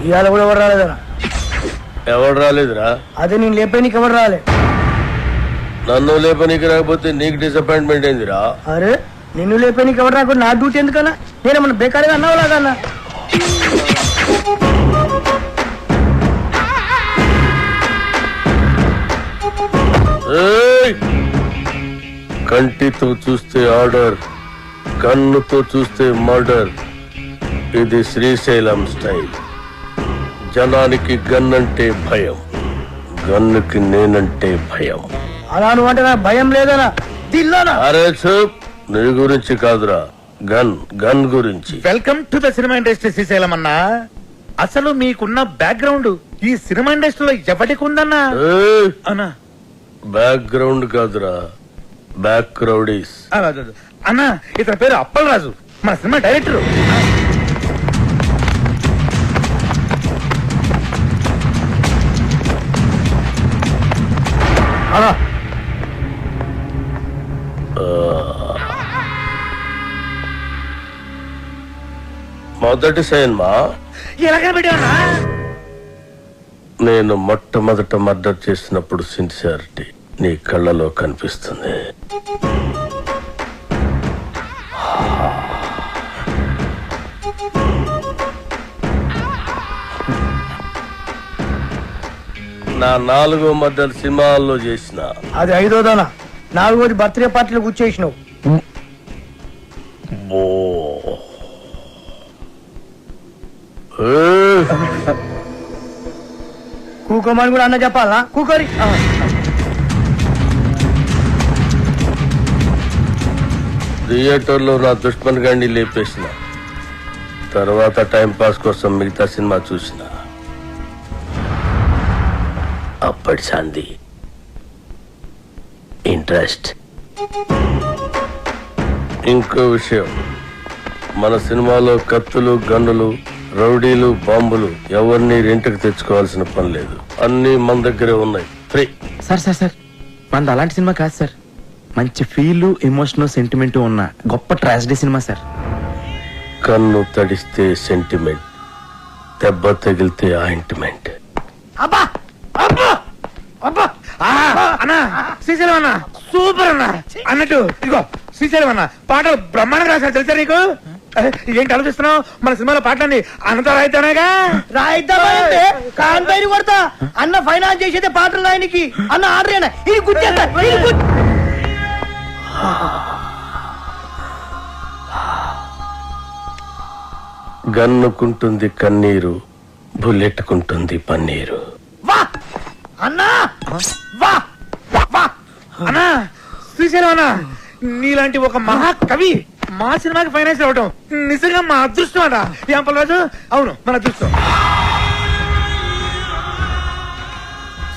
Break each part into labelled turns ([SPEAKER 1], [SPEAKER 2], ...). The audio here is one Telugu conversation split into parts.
[SPEAKER 1] ఇవాళ కూడా ఎవరు రాలేదరా?
[SPEAKER 2] ఎవరు రాలేదురా?
[SPEAKER 1] అదే నేను లేపేనికి ఎవరు రాలే.
[SPEAKER 2] నన్ను లేపనీకి రాకపోతే నీకు డిసప్పాయింట్మెంట్ ఏందిరా?
[SPEAKER 1] అరే నిన్ను లేపేనికి ఎవరు రాకుండా నా డ్యూటీ ఎందుకన్నా? నేనేమన్నా బేకారీగా అన్నావు లాగన్నా?
[SPEAKER 2] కంటితో చూస్తే ఆర్డర్, కన్నుతో చూస్తే మర్డర్. ఇది శ్రీశైలం స్టైల్. జనానికి గన్ అంటే భయం, గన్నుకి నేనంటే భయం.
[SPEAKER 1] అలా నువ్వు అంటే నాకు భయం లేదనా?
[SPEAKER 2] అరే చూప్, నీ గురించి కాదురా, గన్ గన్ గురించి.
[SPEAKER 3] Welcome to the cinema industry Srisailam అన్నా. అసలు మీకున్న బ్యాక్గ్రౌండ్ ఈ సినిమా ఇండస్ట్రీలో ఎవరికి ఉందన్నా? అన్నా
[SPEAKER 2] బ్యాక్గ్రౌండ్ కాదురా, బ్యాక్ క్రౌడీస్.
[SPEAKER 3] అన్నా ఇతని పేరు అప్పల్ రాజు, మన సినిమా డైరెక్టర్.
[SPEAKER 2] మొదటి సినిమా
[SPEAKER 3] ఎలాగ పెట్టావన్నా?
[SPEAKER 2] నేను మొట్టమొదట మర్డర్ చేసినప్పుడు సిన్సియారిటీ నీ కళ్ళలో కనిపిస్తుంది. నా 4వ మర్డర్ సినిమాల్లో చేసిన.
[SPEAKER 1] అది 5వదనా? 4వది బర్త్డే పార్టీలో కూర్చేసినావు. కూకోమని కూడా అన్న చెప్పాలా? కూకోరి.
[SPEAKER 2] థియేటర్లో నా దుష్మన్ గాండి లేపేసిన తర్వాత టైం పాస్ కోసం మిగతా సినిమా చూసిన. అప్పటి శాంతి ఇంట్రెస్ట్. ఇంకో విషయం, మన సినిమాలో కత్తులు, గన్నులు, రౌడీలు, బాంబులు ఎవరిని రెంట్కి తెచ్చుకోవాల్సిన పని లేదు. అన్ని మన దగ్గరే ఉన్నాయి, ఫ్రీ.
[SPEAKER 4] సార్ సార్ సార్ మనది అలాంటి సినిమా కాదు సార్. మంచి ఫీల్, ఎమోషనల్, సెంటిమెంట్ ఉన్న గొప్ప ట్రాజడీ సినిమా సార్.
[SPEAKER 2] కన్ను తడిస్తే సెంటిమెంట్, దెబ్బ తగిలితే ఆయింట్మెంట్.
[SPEAKER 1] అబ్బా అబ్బా అబ్బా
[SPEAKER 3] అన్నా శ్రీశైలం అన్నా సూపర్ అన్నా. అన్నట్టు ఇదిగో శ్రీశైలం అన్న పాటలు బ్రహ్మాండంగా రాశారు తెలుసా నీకు? ఏంటి ఆలోచిస్తున్నావు? మన సినిమాలో పాటలన్నీ అన్నతో రాయితేనేగా.
[SPEAKER 1] రాయిద్దామంటే కాంపైని కొడతా. అన్న ఫైనాన్స్ చేసేదే పాటలు రాయనికి. అన్న ఆర్డరేనా ఇది గుర్తేస్తా.
[SPEAKER 2] గన్నుకుంటుంది కన్నీరు, బుల్లెట్టుకుంటుంది పన్నీరు.
[SPEAKER 1] వా అన్నా వా వా
[SPEAKER 3] అన్నా శ్రీశైలం అన్నా నీలాంటి ఒక మహాకవి మా సినిమాకి ఫైనాన్స్ అవ్వటం నిజంగా మా అదృష్టం అట. ఏం పర్వాలేదు? అవును మన అదృష్టం.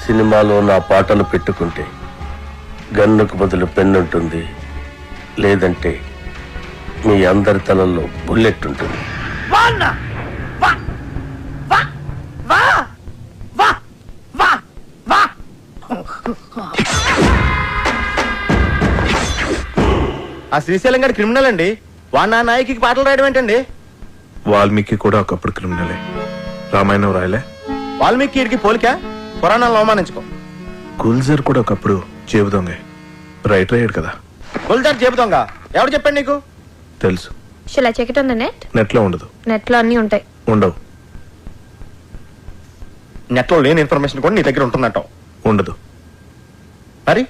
[SPEAKER 2] సినిమాలో నా పాటలు పెట్టుకుంటే గన్నుకు బదులు పెన్నుంటుంది, లేదంటే మీ అందరి తలల్లో బుల్లెట్ ఉంటుంది.
[SPEAKER 1] వా అన్నా వా వా వా వా వా వా.
[SPEAKER 4] ఆ శ్రీశైలం గారి క్రిమినల్ అండి. వాడు నా నాయకి పాటలు రాయడం ఏంటండి?
[SPEAKER 5] వాల్మీకి కూడా ఒకప్పుడు క్రిమినలే. రామాయణం రాయలే.
[SPEAKER 4] వాల్మీకి వీడికి పోలిక, పురాణాలను అవమానించుకో.
[SPEAKER 5] గుల్జర్ కూడా ఒకప్పుడు జేబు దొంగ, రైటర్ అయ్యాడు కదా.
[SPEAKER 4] గుల్జార్ చెబుతాంగ ఎవడు చెప్పండి నీకు?
[SPEAKER 5] తెలుసు.
[SPEAKER 6] Shall I check it on the net?
[SPEAKER 5] Net లో ఉండదు.
[SPEAKER 6] నెట్ లో అన్ని ఉంటాయి.
[SPEAKER 5] ఉండవు.
[SPEAKER 4] నెట్ లో లేని ఇన్ఫర్మేషన్ కూడా నీ దగ్గర ఉంటున్నట్టు.
[SPEAKER 5] ఉండదు.
[SPEAKER 4] మరి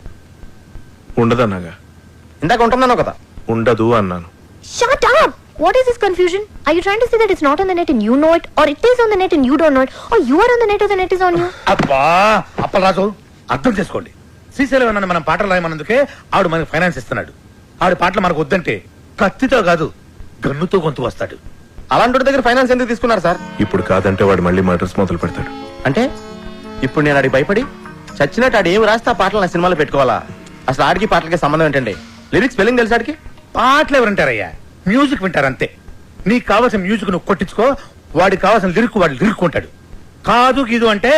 [SPEAKER 5] ఉండదన్నాగా.
[SPEAKER 4] ఇందాక ఉంటుందన్నావు కదా.
[SPEAKER 5] ఉండదు అన్నాను.
[SPEAKER 6] Shut up! What is this confusion? Are you trying to say that it's not on the net and you know it, or it is on the net and you don't know it, or you are on the net or the net is on you?
[SPEAKER 3] అబ్బా అప్పలరాజు అర్థం చేసుకోండి. శ్రీశైలం అన్న మనం పాటలు రాయమన్నందుకే ఆవిడ మనకి ఫైనాన్స్ ఇస్తున్నాడు. ఆవిడ పాటలు మనకు వద్దంటే కత్తితో కాదు గన్నుతో గొంతు వస్తాడు.
[SPEAKER 4] అలాంటి దగ్గర ఫైనాన్స్ ఎందుకు తీసుకున్నారు సార్?
[SPEAKER 5] ఇప్పుడు కాదంటే వాడు మళ్ళీ మర్డర్స్ మొదలు పెడతాడు.
[SPEAKER 4] అంటే ఇప్పుడు నేను ఆడికి భయపడి చచ్చినట్టు ఆడు ఏం రాస్తే ఆ పాటలు నా సినిమాలో పెట్టుకోవాలా? అసలు ఆడికి పాటలకి సంబంధం ఏంటండి? లిరిక్స్ స్పెల్లింగ్ తెలుసు ఆడికి?
[SPEAKER 3] పాటలు ఎవరంటారయ్యా, మ్యూజిక్ వింటారు అంతే. నీకు కావాల్సిన మ్యూజిక్ నువ్వు కొట్టించుకో, వాడికి కావాల్సిన లిరిక్ వాడు లిరుక్కుంటాడు. కాదు గీదు అంటే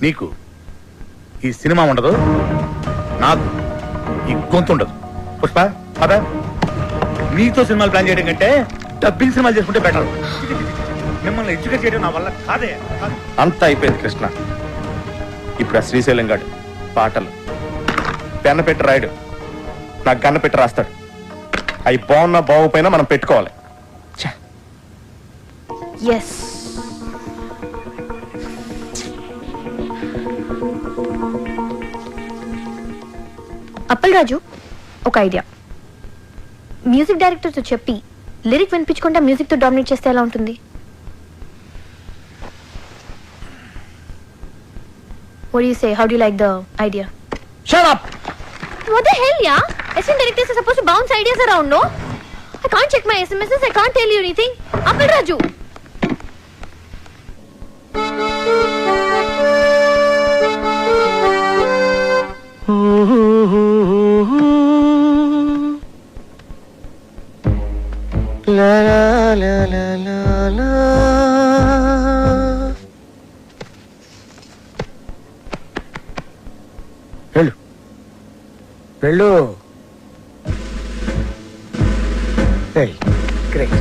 [SPEAKER 3] నీకు ఈ సినిమా ఉండదు, నాకు ఈ గొంతు ఉండదు. పుష్ప పద, నీతో సినిమాలు ప్లాన్ చేయడం కంటే డబ్బింగ్ సినిమాలు చేసుకుంటే బెటర్. మిమ్మల్ని ఎడ్యుకేట్ చేయడం నా వల్ల కాదే.
[SPEAKER 4] అంతా అయిపోయింది కృష్ణ. ఇప్పుడు ఆ శ్రీశైలం గాడు పాటలు పెన్న పెట్టి రాయడు, నాకు గన్న పెట్టి రాస్తాడు. అవి బాగున్నా బాగుపోయినా మనం పెట్టుకోవాలి.
[SPEAKER 6] ఎస్, అప్పల్ రాజు, ఒక ఐడియా. మ్యూజిక్ డైరెక్టర్ తో చెప్పి లిరిక్ వినిపించకుండా మ్యూజిక్ తో డామినేట్ చేస్తే ఎలా ఉంటుంది? What do you say? How do you like the idea?
[SPEAKER 1] Shut up!
[SPEAKER 6] What the hell, yeah? Assistant directors are supposed to bounce ideas around, no? I can't check my SMSs, I can't tell you anything. Appal Raju!
[SPEAKER 1] La la la la la la. వెళ్ళు వెళ్ళు. గ్రేట్.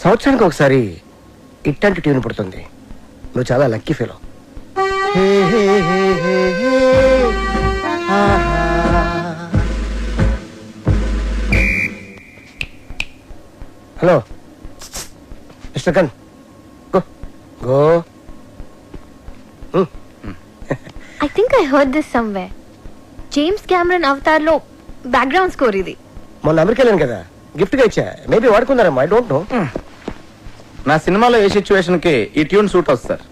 [SPEAKER 1] సంవత్సరానికి ఒకసారి ఇట్లాంటి ట్యూన్ పుడుతుంది. నువ్వు చాలా లక్కీ ఫీలో. హలో మిస్టర్ కన్, go go.
[SPEAKER 6] I think I heard this somewhere. James Cameron Avatar లో బ్యాక్గ్రౌండ్ స్కోర్ ఇది.
[SPEAKER 1] మొన్న అమెరికా వెళ్ళాను కదా, గిఫ్ట్ గా ఇచ్చా. మేబీ వాడుకున్నారమ్మా, ఐ డోంట్ నో.
[SPEAKER 4] నా సినిమాలో ఏ సిచ్యువేషన్ కి ఈ ట్యూన్ సూట్ అవుతుంది సార్?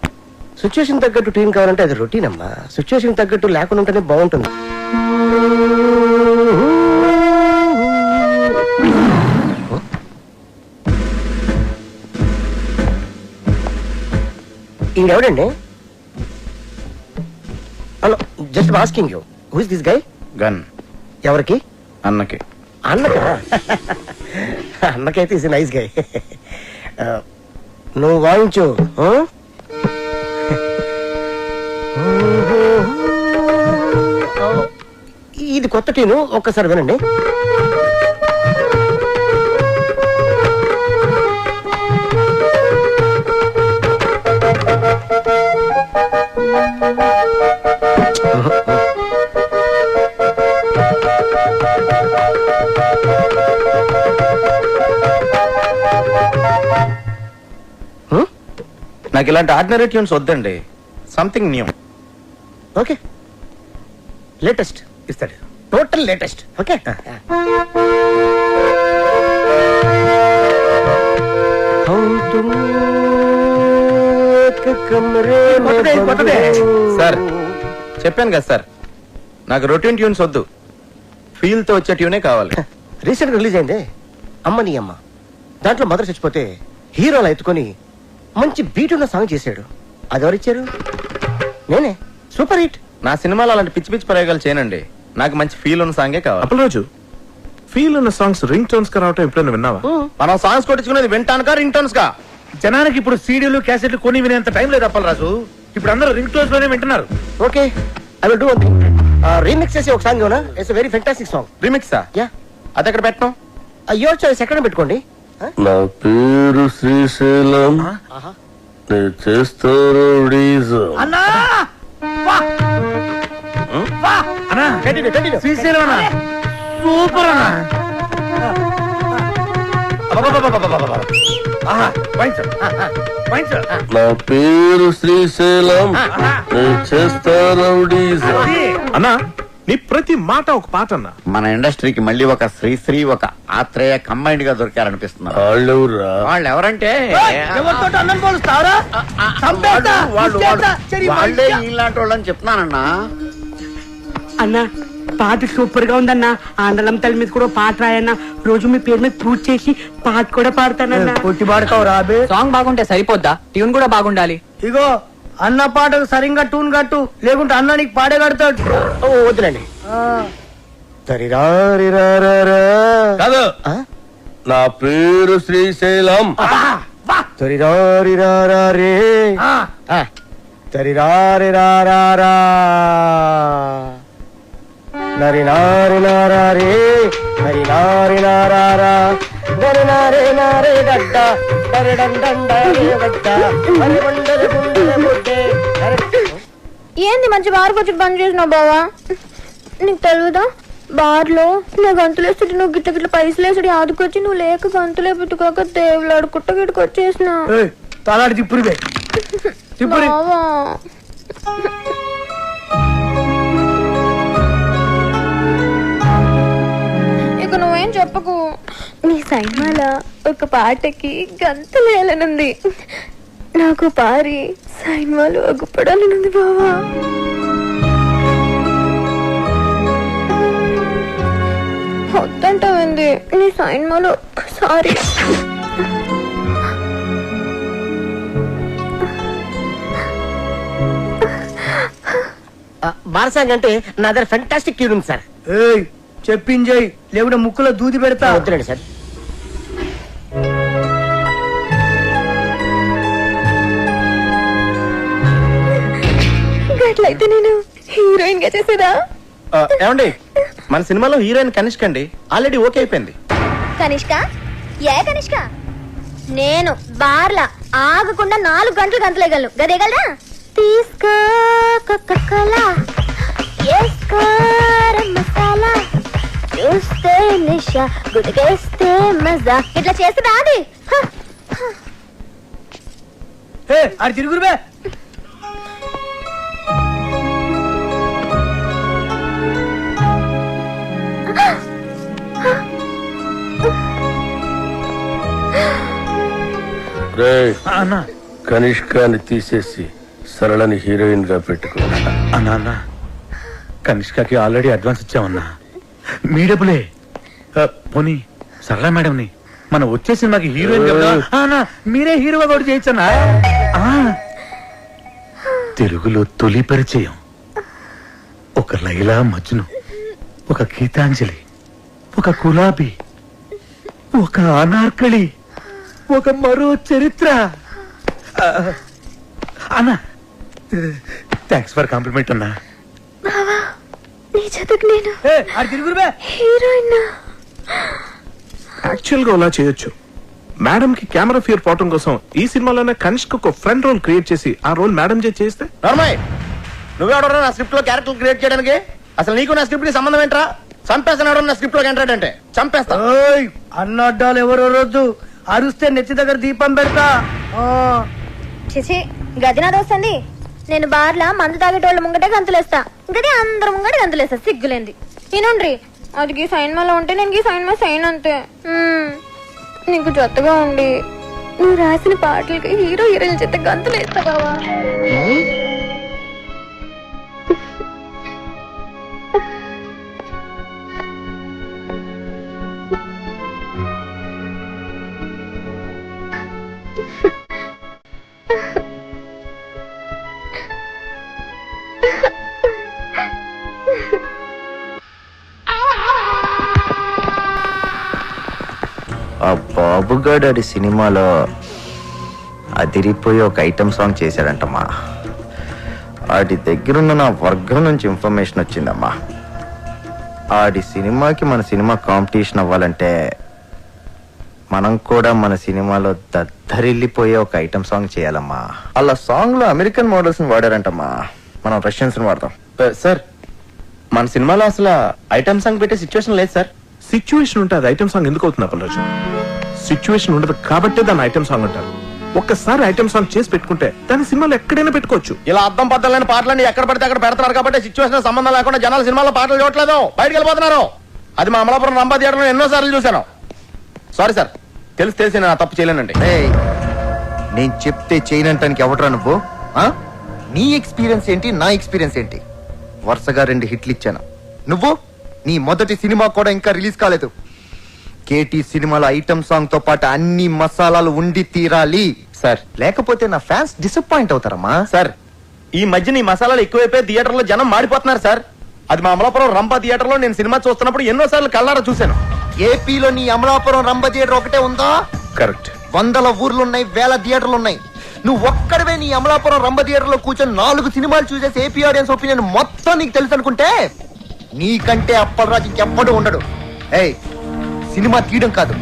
[SPEAKER 1] సిచ్యువేషన్ తగ్గట్టు ట్యూన్ కావాలంటే అది రొటీన్ అమ్మా. సిచ్యువేషన్ తగ్గట్టు లేకుండా ఉంటేనే బాగుంటుంది. ఇంకెవడండి? Hello, just asking you, who is this guy?
[SPEAKER 4] Gun
[SPEAKER 1] ఎవరికి?
[SPEAKER 4] అన్నకి.
[SPEAKER 1] అన్నకా? అన్నకైతే ఇస్ నైస్ గై. నువ్వు వాయించు. ఇది కొత్త ట్యూను, ఒక్కసారి వినండి.
[SPEAKER 4] నాకు ఇలాంటి ఆర్డినరీ ట్యూన్స్ వద్దండి, సంథింగ్ న్యూ.
[SPEAKER 1] ఓకే, లేటెస్ట్ ఇస్తాడు, టోటల్ లేటెస్ట్. ఓకే,
[SPEAKER 4] సార్ చెప్పాను కదా సార్, నాకు రొటీన్ ట్యూన్స్ వద్దు, ఫీల్ తో వచ్చే ట్యూనే కావాలి.
[SPEAKER 1] రీసెంట్ గా రిలీజ్ అయింది అమ్మ నీ అమ్మ. దాంట్లో మదర్ చచ్చిపోతే హీరోలు ఎత్తుకొని మంచి బీట్ ఉన్న సాంగ్ చేశాడు. అది ఎవరిచ్చారు? నేనే. Super hit.
[SPEAKER 4] నా సినిమాలో అలాంటి పిచ్చి పిచ్చి ప్రయోగాలు చేయనండి, నాకు మంచి ఫీల్ ఉన్న సాంగే కావాలి.
[SPEAKER 5] అప్పల్ రాజు, ఫీల్ ఉన్న సాంగ్స్ రింగ్ టోన్స్ గా రావటం ఎప్పుడైనా విన్నావా?
[SPEAKER 4] మనం సాంగ్స్ కొట్టించుకునేది వింటానుకా రింగ్ టోన్స్ కా?
[SPEAKER 3] జనానికి ఇప్పుడు సీడీలు క్యాసెట్లు కొని వినేంత టైం లేదు అప్పల్ రాజు. ఇప్పుడు అందరూ రింగ్ టోన్స్ లోనే వింటున్నారు.
[SPEAKER 1] Okay, I will do one thing. Remix చేసి ఒక సాంగ్ ఇవ్వనా? It's very fantastic song.
[SPEAKER 4] రీమిక్సా?
[SPEAKER 1] యా.
[SPEAKER 4] అది ఎక్కడ పెట్టడం?
[SPEAKER 1] యువర్ చాయిస్, ఎక్కడ పెట్టుకోండి.
[SPEAKER 2] నా పేరు శ్రీశైలం, నేను చేస్తారు
[SPEAKER 3] అన్నా అన్నా, శ్రీశైలం అన్నా, సూపర్ అన్నా.
[SPEAKER 2] నా పేరు శ్రీశైలం, నేను చేస్తారు
[SPEAKER 5] అన్నా నీ ప్రతి మాట ఒక పాట అన్నా.
[SPEAKER 7] మన ఇండస్ట్రీకి మళ్ళీ ఒక శ్రీశ్రీ ఒక ఆత్రేయ కంబైన్డ్ గా దొరికారనిపిస్తున్నారు.
[SPEAKER 2] వాళ్ళెవరా?
[SPEAKER 7] వాళ్ళు ఎవరంటే
[SPEAKER 1] ఎవరితో అన్నం పోలుస్తావరా?
[SPEAKER 7] వాళ్ళే ఇలాంటి వాళ్ళని చెప్తున్నానన్నా.
[SPEAKER 1] అన్నా
[SPEAKER 8] పాట సూపర్ గా ఉందన్నా. ఆండలం తల్లి మీద కూడా పాట రాయన్నా. రోజు మీ పేరు మీద పూజ చేసి పాట కూడా పాడతానన్నా.
[SPEAKER 1] కొట్టి పాడతావు రాబే.
[SPEAKER 9] సాంగ్ బాగుంటే సరిపోద్దా, ట్యూన్ కూడా బాగుండాలి.
[SPEAKER 1] ఇగో అన్న పాటకు సరిగ్గా టూన్ కట్టు, లేకుంటే అన్న నీకు పాడే కడతాడు. వద్దులండి.
[SPEAKER 2] కాదు, నా పేరు శ్రీశైలం.
[SPEAKER 1] తరిరారిరారే తరిరారిరారా నరి నారి నారే నరి నారి నారా నరి నారే నారే గడ్డ నరి డండ గడ్డ నరి బండల గుండెల బుడ్డే.
[SPEAKER 6] ఏంది మంచి బార్ వచ్చి బంద్ చేసినావు బావా? నీకు తెలుగుదా బార్లో నా గంతులు వేస్తుంటే నువ్వు గిట్ల గిట్ల పైసలు వేసుడు ఆదుకొచ్చి నువ్వు లేక గంతులే పెట్టుకోక దేవులాడు కుట్ట గిట్టుకు వచ్చేసిన
[SPEAKER 1] తలాడి తిప్పురు తిప్పురు.
[SPEAKER 6] ఇక నువ్వేం చెప్పకు. నీ సైన్మాల ఒక పాటకి గంతులు వేయాలనుంది. నాకు పారి సైన్మాలు అగ్గుపడాలనుంది బావా. వద్దంటావింది నీ సైన్మాలు ఒక్కసారి.
[SPEAKER 1] బారసాంగ్ అంటే నా దగ్గర ఫెంటాస్టిక్ ట్యూన్ ఉంది సార్. చెప్పించేయి, లేకుంటే ముక్కులో దూది పెడతా. వద్దులండి సార్.
[SPEAKER 6] అట్లయితే నేను హీరోయిన్ గా చేసేదా?
[SPEAKER 4] ఏమండి, మన సినిమాలో హీరోయిన్ కనిష్క అండి, ఆల్రెడీ ఓకే అయిపోయింది.
[SPEAKER 6] కనిష్క? ఏ కనిష్క? నేను బార్లా ఆగకుండా 4 గంటలు గంతలేగలను. గదేగలరా? తీసుకో కోకోకోలా, ఏసుకో మసాలా, చూస్తే నిషా, గుడిగేస్తే మజా. ఇట్లా చేస్తుందా అది?
[SPEAKER 1] అది తిరుగురుబే.
[SPEAKER 3] అన్నా,
[SPEAKER 2] కనిష్కాని తీసేసి సరళని హీరోయిన్ గా పెట్టుకో.
[SPEAKER 3] అన్నా కనిష్కకి ఆల్రెడీ అడ్వాన్స్ ఇచ్చామన్నా. మీ డబ్బులే. పోనీ సరళ మేడంని మన వచ్చే సినిమాకి హీరోయిన్ మీరే హీరోగా కూడా చేయొచ్చన్నా. తెలుగులో తొలి పరిచయం ఒక లైలా మజ్ను, ఒక గీతాంజలి, ఒక గులాబీ, ఒక అనార్కళి, ఒక మరో చరిత్ర. అన్నా థ్యాంక్స్ ఫర్ కాంప్లిమెంట్ అన్నా.
[SPEAKER 6] నీ జతకు నేను హీరోయిన్.
[SPEAKER 5] యాక్చువల్ గా అలా చేయొచ్చు. మేడం కి కెమెరా ఫియర్ పోవటం కోసం ఈ సినిమాలోనే కనిష్క ఒక ఫ్రెండ్ రోల్ క్రియేట్ చేసి ఆ రోల్ మేడం చేస్తే.
[SPEAKER 4] నార్మల్, నువ్వెవడరా నా స్క్రిప్ట్ లో క్యారెక్టర్ క్రియేట్ చేయడానికి? అసలు నీకు నా స్క్రిప్ట్ కి సంబంధం ఏంట్రా? చంపేస్తాడు నా స్క్రిప్ట్ లో ఎంటర్ అంటే చంపేస్తా.
[SPEAKER 1] అన్నడ్డాలు ఎవరో రోజు అరుస్తే నెత్తి దగ్గర దీపం పెడతా.
[SPEAKER 6] చిచి గదినాది వస్తుంది. నేను బార్లా మందు తాగేటోళ్ళ ముంగటే గంతులేస్తా, గది అందరు ముంగట గంతులేస్తా. సిగ్గులేంది. ఈనుండ్రి, అది ఈ సైన్మాలో ఉంటే నేను ఈ సైన్మా సైన్ అంతే. నీకు జొత్తగా ఉండి నువ్వు రాసిన పాటలకి హీరో హీరోయిన్ చేత గంతులేస్తా బావా.
[SPEAKER 7] ఆ బాబుగాడు అది సినిమాలో అదిరిపోయి ఒక ఐటమ్ సాంగ్ చేశాడంటమ్మా. ఆడి దగ్గరున్న నా వర్గం నుంచి ఇన్ఫర్మేషన్ వచ్చిందమ్మా. ఆడి సినిమాకి మన సినిమా కాంపిటీషన్ అవ్వాలంటే మనం కూడా మన సినిమాలో దద్దరిల్లిపోయే ఒక ఐటమ్ సాంగ్ చేయాలమ్మా. అలా సాంగ్ లో అమెరికన్ మోడల్స్ ని వాడారంటమ్మా, మనం రష్యన్స్ ని వాడతాం.
[SPEAKER 4] సార్, మన సినిమాలో అసలు ఐటమ్ సాంగ్ పెట్టే సిచ్యువేషన్ లేదు సార్.
[SPEAKER 5] సిచ్యువేషన్ ఉంటే అది ఐటమ్ సాంగ్ ఎందుకు అవుతుంది అప్పలరాజు? సిచ్యువేషన్ ఉండదు కాబట్టి దాన్ని ఐటమ్ సాంగ్ అంటారు. ఒక్కసారి ఐటమ్ సాంగ్ చేసి పెట్టుకుంటే దాని సినిమాలో ఎక్కడైనా పెట్టుకోవచ్చు.
[SPEAKER 4] ఇలా అర్థం పద్దలేని పాటలని ఎక్కడ పడితే అక్కడ పెడతారు కాబట్టి సిచ్యువేషన్ సంబంధం లేకుండా జనాలు సినిమాలో పాటలు చూడట్లేదు, బయటకు వెళ్ళిపోతున్నారు. అది మా అమలాపురం రంభా థియేటర్లో ఎన్నో సార్లు చూశాను. సారీ సార్, తెలిసి నేను తప్పు చేయలేనండి.
[SPEAKER 7] నేను చెప్తే చేయనంటానికి ఎవడరా నువ్వు? నీ ఎక్స్పీరియన్స్ ఏంటి, నా ఎక్స్పీరియన్స్ ఏంటి? వరుసగా 2 హిట్లు ఇచ్చాను. నువ్వు నీ మొదటి సినిమా కూడా ఇంకా రిలీజ్ కాలేదు. కేటీ సినిమాలో ఐటమ్ సాంగ్ తో పాటు అన్ని మసాలాలు ఉండి తీరాలి
[SPEAKER 4] సార్
[SPEAKER 7] లేకపోతే నా ఫ్యాన్స్ డిసప్పాయింట్ అవుతారమ్మా.
[SPEAKER 4] సార్ ఈ మధ్య నీ మసాలాలు ఎక్కువైపోయి థియేటర్ లో జనం మాడిపోతున్నారు సార్. అది మా అమలాపురం రంపా థియేటర్ లో నేను సినిమా చూస్తున్నప్పుడు ఎన్నోసార్లు కళ్ళారా చూశాను.
[SPEAKER 7] ఏపీలో నీ అమలాపురం రంభ థియేటర్ ఒకటే ఉందా?
[SPEAKER 5] కరెక్ట్.
[SPEAKER 7] 100 ఊర్లున్నాయి, 1000 థియేటర్లు ఉన్నాయి. నువ్వు ఒక్కడవే నీ అమలాపురం రంభ థియేటర్ లో కూర్చొని 4 సినిమాలు చూసేసి ఏపీ ఆడియన్స్ ఒపీనియన్ మొత్తం నీకు తెలుసు అనుకుంటే నీకంటే అప్పలరాజు ఇంకెవ్వడు ఉండడు. ఏయ్, సినిమా తీయడం కాదు,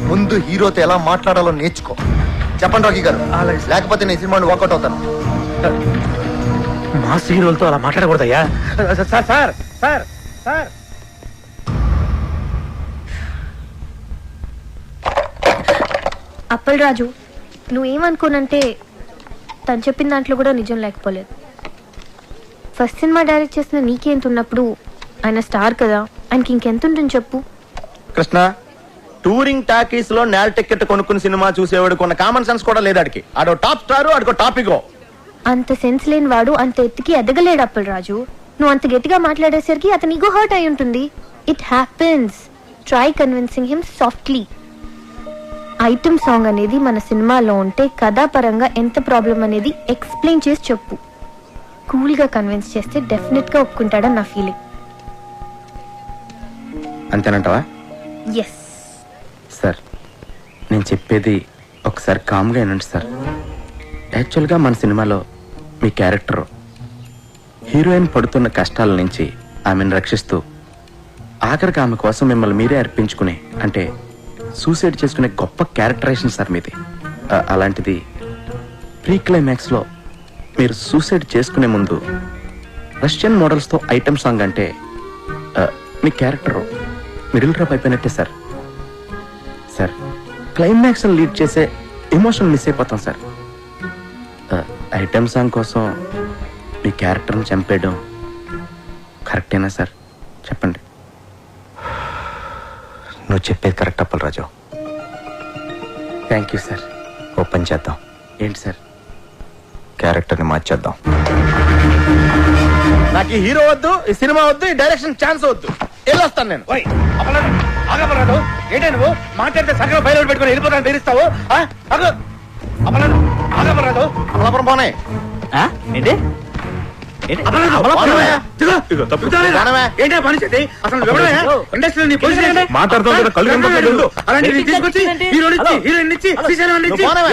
[SPEAKER 7] ముందు హీరోతో ఎలా మాట్లాడాలో నేర్చుకో. చెప్పండి రాఘీ గారు, లేకపోతే నేను సినిమాని వాకౌట్ అవుతాను.
[SPEAKER 3] మాస్ హీరోలతో అలా మాట్లాడకూడదయ్యా. Sir sir sir sir
[SPEAKER 6] Appalaraju, నువ్వేమనుకోనంటే తను చెప్పిన దాంట్లో కూడా నిజం లేకపోలేదు. ఫస్ట్ సినిమా డైరెక్ట్ చేసిన నీకెంత ఉన్నప్పుడు ఆయన స్టార్ కదా, ఆయనకి ఇంకెంత ఉంటుంది చెప్పు.
[SPEAKER 4] కృష్ణ, టూరింగ్ టాకీస్ లో నేల టికెట్ కొనుక్కుని సినిమా చూసేవాడు కొన్న కామన్ సెన్స్ కూడా లేదు. ఆడికి ఆడో టాప్ స్టార్, ఆడికో టాపిక్.
[SPEAKER 6] అంత సెన్స్ లేని వాడు అంత ఎత్తుకి ఎదగలేడు అప్పలరాజు. నువ్వు అంత గట్టిగా మాట్లాడేసరికి అతని ఈగో హర్ట్ అయి ఉంటుంది. It happens. Try convincing him softly. Item song అనేది మన సినిమాలో ఉంటే కథాపరంగా ఎంత ప్రాబ్లం అనేది ఎక్స్ప్లెయిన్ చేసి చెప్పు. కూల్ గా కన్విన్స్ చేస్తే డెఫినెట్ గా ఒప్పుకుంటాడని నా ఫీలింగ్.
[SPEAKER 4] అంతేనంటావా?
[SPEAKER 6] ఎస్
[SPEAKER 4] సార్, నేను చెప్పేది ఒకసారి కామ్గా వినండి సార్. యాక్చువల్గా మన సినిమాలో మీ క్యారెక్టర్ హీరోయిన్ పడుతున్న కష్టాల నుంచి ఆమెను రక్షిస్తూ ఆఖరికి ఆమె కోసం మిమ్మల్ని మీరే అర్పించుకునే, అంటే సూసైడ్ చేసుకునే గొప్ప క్యారెక్టరైజేషన్ సార్ మీది. అలాంటిది ప్రీ క్లైమాక్స్లో మీరు సూసైడ్ చేసుకునే ముందు రష్యన్ మోడల్స్తో ఐటమ్ సాంగ్ అంటే మీ క్యారెక్టర్ మిడిల్ డ్రాప్ అయిపోయినట్టే సార్. సార్, క్లైమాక్స్ లీడ్ చేసే ఎమోషన్ మిస్ అయిపోతాం సార్. ఐటమ్ సాంగ్ కోసం మీ క్యారెక్టర్ని చంపేయడం కరెక్టేనా సార్? చెప్పండి.
[SPEAKER 7] నువ్వు చెప్పేది correct Appalaraju.
[SPEAKER 4] Thank you sir.
[SPEAKER 7] Open చేద్దాం.
[SPEAKER 4] ఏంటి సార్?
[SPEAKER 7] క్యారెక్టర్ని మార్చేద్దాం.
[SPEAKER 4] నాకు ఈ హీరో వద్దు, ఈ సినిమా వద్దు, ఈ డైరెక్షన్ ఛాన్స్ వద్దు. వెళ్ళొస్తాను నేను.
[SPEAKER 3] ఆగపరాదు. ఏంటే నువ్వు మాట్లాడితే సగం బయలు పెట్టుకుని వెళ్ళిపోతాను బెదిరిస్తావు? అమలాడు ఆగపరాదు.
[SPEAKER 4] అమలాపురం పోనే.
[SPEAKER 3] ఏంటి ఏంటే పని చేసి అసలు ఇండస్ట్రీలో నీ పొజిషన్ అలాంటి తీసుకొచ్చి హీరోయిన్ ఇచ్చి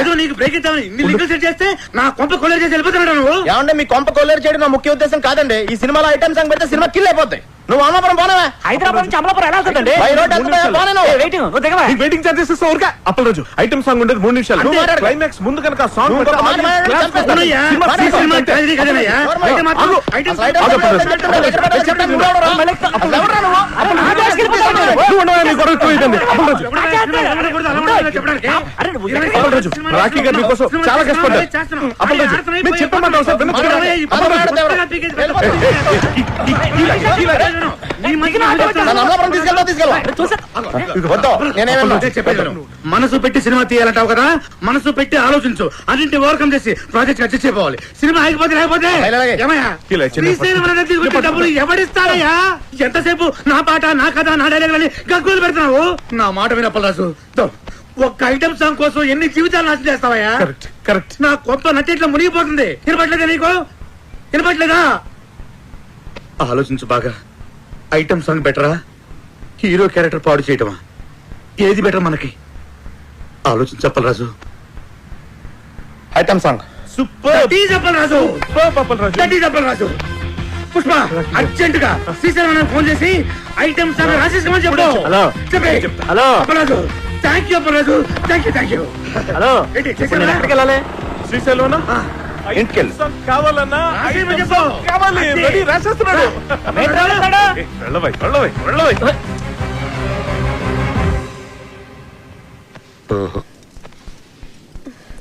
[SPEAKER 3] ఏదో నీకు బ్రేక్ ఇచ్చామని ఇన్ని లింకులు సెట్ చేస్తే నా కొంప కొల్లేరు చేసి వెళ్ళిపోతున్నాడు నువ్వు.
[SPEAKER 4] ఏమంటే మీ కొంప కొల్లేరు చేయడం నా ముఖ్య ఉద్దేశం కాదండి. ఈ సినిమాలో ఐటమ్ సాంగ్ పెడితే సినిమా కిల్ అయిపోతాయి. నువ్వు అమలాపురం పోనవా?
[SPEAKER 9] హైదరాబాద్ నుంచి అమలాపురం ఎలా వెళ్తుందండి?
[SPEAKER 5] వెయిటింగ్ చార్జెస్ ఇస్తా ఊరికే. అప్పలరాజు, ఐటమ్ సాంగ్ ఉండేది 3 నిమిషాలు. క్లైమాక్స్ ముందు కనుక సాంగ్ రాఖీ గారు మీకోసం చాలా కష్టపడ్డారు. అప్పలరాజు, మీరు చెప్పమంటావు సార్?
[SPEAKER 3] మనసు పెట్టి సినిమా తీయాలంటావు కదా, మనసు పెట్టి ఆలోచించు. అన్నింటి ఓవర్కమ్ చేసి ప్రాజెక్ట్ అడ్జస్ట్ అయిపోవాలి. సినిమా ఆగిపోతే లేకపోతే డబ్బులు ఎవరిస్తారయ్యా? ఎంతసేపు నా పాట, నా కథ, నా డైలాగ్ అని గగ్గులు పెడుతున్నావు. నా మాట వినప్పలాసు, ఒక్క ఐటమ్ సాంగ్ కోసం ఎన్ని జీవితాలు నాశనం చేస్తావయ్యా?
[SPEAKER 5] కరెక్ట్.
[SPEAKER 3] నా కొత్త నటిట్లో మునిగిపోతుంది. వినపట్లేదా నీకు? వినపట్లేదా? ఆలోచించు బాగా. ఐటమ్ సాంగ్ బెటరా, హీరో క్యారెక్టర్ పాడు చేయటమా? ఏది బెటర్ మనకి? ఆలోచించు Appalaraju.
[SPEAKER 4] Item song
[SPEAKER 3] super. Appalaraju, Pushpa urgent గా శ్రీశైలం ఫోన్ చేసి ఐటమ్ సాంగ్ రాసేసుకోమని చెప్పు.
[SPEAKER 5] Hello
[SPEAKER 3] Appalaraju, thank you Appalaraju, thank you.
[SPEAKER 5] Hello, ఎక్కడికి వెళ్ళాలి? శ్రీశైలం
[SPEAKER 4] ఇంటికెళ్ళి
[SPEAKER 5] కావాలన్నా కావాలి. రెడీ, రాసేస్తున్నాడు. వెళ్ళవై.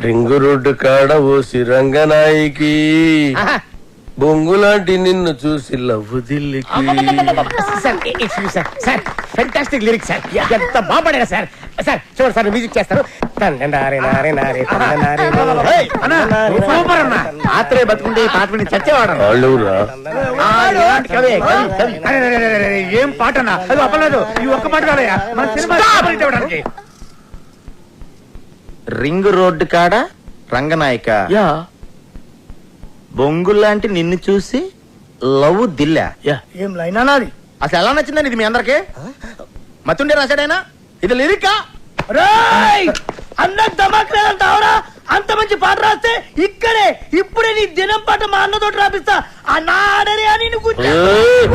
[SPEAKER 2] రింగు రోడ్డు కాడ ఓసి రంగనాయికి బొంగులాంటి నిన్ను చూసి లవ్వు దిల్లికి.
[SPEAKER 1] Fantastic lyrics sir. ఎంత బాగుపడారు సార్. సార్ చూడండి సార్ మ్యూజిక్ చేస్తారు తండనారే నారే నారే తండనారే నారే.
[SPEAKER 3] ఏయ్, అన్నా, సూపర్ అన్నా.
[SPEAKER 4] ఆత్రే బతుకుంటే ఈ పాట విని చచ్చేవాడు
[SPEAKER 2] వాళ్ళెవరా?
[SPEAKER 1] కవి కవి కవి
[SPEAKER 3] అరే, అరే, అరే, అరే, ఏం పాట అన్నా అది అప్పలేదు ఈ ఒక్క పాట కాదయ్యా మన సినిమా సూపర్ హిట్ అవ్వడానికి.
[SPEAKER 4] రింగ్ రోడ్డు కాడ రంగనాయక
[SPEAKER 2] యా
[SPEAKER 4] బొంగుల్లాంటి నిన్ను చూసి లవ్ దిల్లా
[SPEAKER 2] యా
[SPEAKER 1] ఏం లైన్ అనాది
[SPEAKER 4] అసలు ఎలా నచ్చిందని ఇది మీ అందరికి మతుండే రాశాడైనా ఇది లిరికా
[SPEAKER 1] అన్న ధమాక్ లేదంటావురా అంత మంచి పాట రాస్తే ఇక్కడే ఇప్పుడే నీ దినం పాట మా అన్నతోటి రాపిస్తా అన్న ఆడరే అని నువ్వు
[SPEAKER 2] ఏయ్!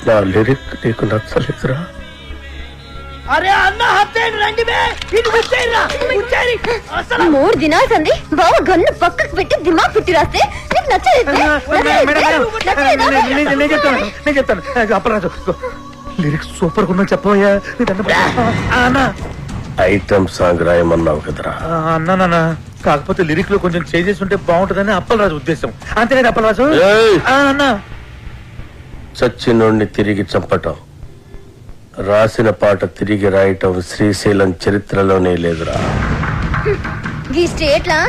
[SPEAKER 2] నా లిరిక్ నీకు నచ్చలేదురా?
[SPEAKER 1] అరే అన్న హత్యని రండి బే ఇది ఉచ్చేయరా ఉచ్చేరి అసలు
[SPEAKER 6] 3 దినాలు సంది బావ గన్ను పక్కకు పెట్టి దిమాగ్ పెట్టి రాస్తే నీకు నచ్చలేదు
[SPEAKER 3] నేను చెప్తాను అప్పరాజు లిరిక్స్ సూపర్ ఉన్నా చెప్పబోయా అన్నా
[SPEAKER 2] ఐటమ్ సాంగ్ రాయమన్నావు కదరా?
[SPEAKER 3] అన్నా కాకపోతే లిరిక్ లో కొంచెం చేంజెస్ ఉంటే బాగుంటుందని అప్పలరాజు ఉద్దేశం అంతేనా అప్పలరాజు
[SPEAKER 2] ఏయ్!
[SPEAKER 3] అన్నా
[SPEAKER 2] చచ్చినోడిని తిరిగి చంపటం, రాసిన పాట తిరిగి రాయటం శ్రీశైలం చరిత్రలోనే లేదురా.
[SPEAKER 6] ఈ స్టేట్ లా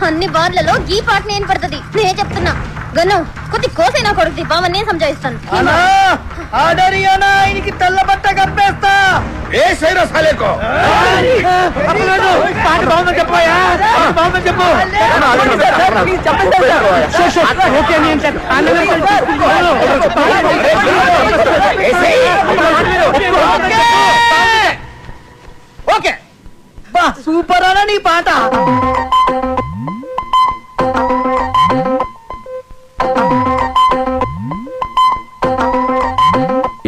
[SPEAKER 6] అన్ని బార్లలో ఈ పాట నేను పడుతుంది నేనే చెప్తున్నా గన్ను కొద్ది కోసైనా కొడుకు బావని నేను సంజాయిస్తాను
[SPEAKER 1] అన్నా ఆడరి అన్న ఆయనకి తెల్ల బట్ట కప్పేస్తా
[SPEAKER 2] ఏ సైరా సాలేకో
[SPEAKER 3] అప్పలరాజు పాట బాగుందని చెప్పబోయా బాగుందని చెప్పు ఓకే నేను
[SPEAKER 1] ఓకే బా సూపర్ అన్న నీ పాట